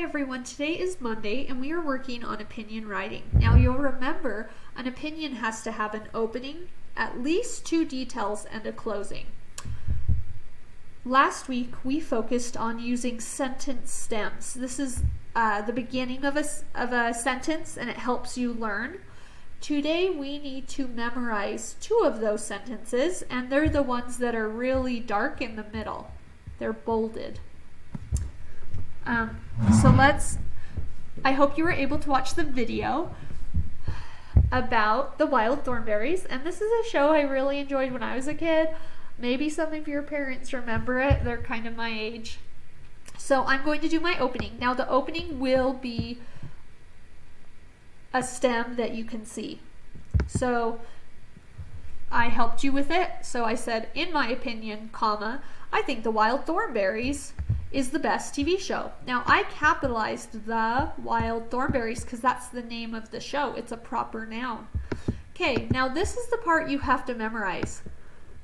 everyone, today is Monday and we are working on opinion writing. Now you'll remember an opinion has to have an opening, at least 2 details, and a closing. Last week we focused on using sentence stems. This is the beginning of a sentence and it helps you learn. Today we need to memorize 2 of those sentences, and they're the ones that are really dark in the middle. They're bolded. I hope you were able to watch the video about the wild thornberries, and this is a show I really enjoyed when I was a kid. Maybe some of your parents remember it. They're kind of my age. So I'm going to do my opening. Now the opening will be a stem that you can see. So I helped you with it. So I said, in my opinion, comma, I think the wild thornberries is the best TV show. Now I capitalized the wild thornberries because that's the name of the show. It's a proper noun. Okay, now this is the part you have to memorize.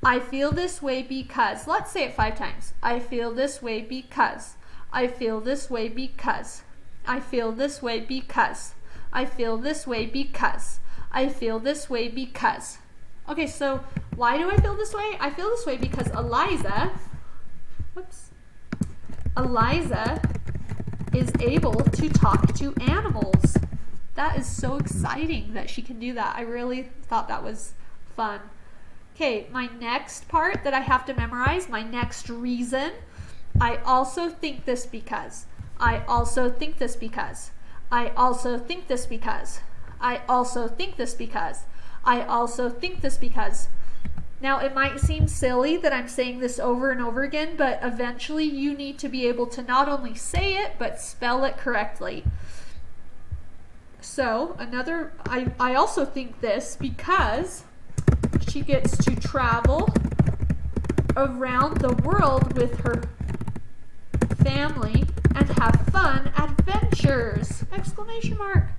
I feel this way because. Let's say it 5 times. I feel this way because. I feel this way because. I feel this way because. I feel this way because. I feel this way because. Okay, so why do I feel this way? I feel this way because Eliza is able to talk to animals. That is so exciting that she can do that. I really thought that was fun. Okay, my next part that I have to memorize, my next reason. I also think this because. I also think this because. I also think this because. I also think this because. I also think this because. Now, it might seem silly that I'm saying this over and over again, but eventually you need to be able to not only say it, but spell it correctly. So, I also think this because she gets to travel around the world with her family and have fun adventures! Exclamation mark.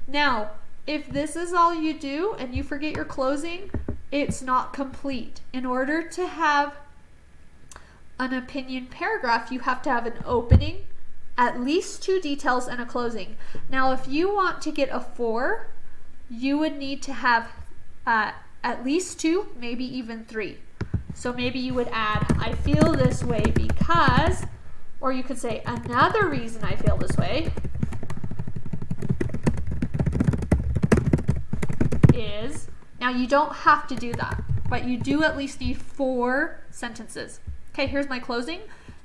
Now, if this is all you do and you forget your closing, it's not complete. In order to have an opinion paragraph, you have to have an opening, at least 2 details, and a closing. Now, if you want to get a 4, you would need to have at least 2, maybe even 3. So maybe you would add, I feel this way because, or you could say, another reason I feel this way is. Now you don't have to do that, but you do at least need 4 sentences. Okay, here's my closing.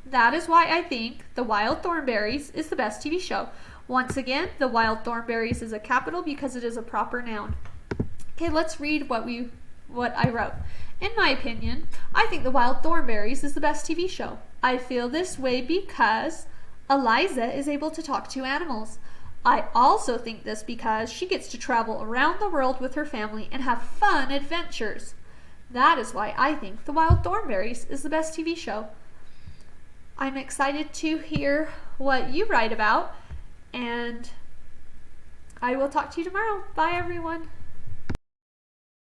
That is why I think The Wild Thornberries is the best TV show. Once again, The Wild Thornberries is a capital because it is a proper noun. Okay, let's read what I wrote. In my opinion, I think The Wild Thornberries is the best TV show. I feel this way because Eliza is able to talk to animals. I also think this because she gets to travel around the world with her family and have fun adventures. That is why I think The Wild Thornberries is the best TV show. I'm excited to hear what you write about, and I will talk to you tomorrow. Bye, everyone.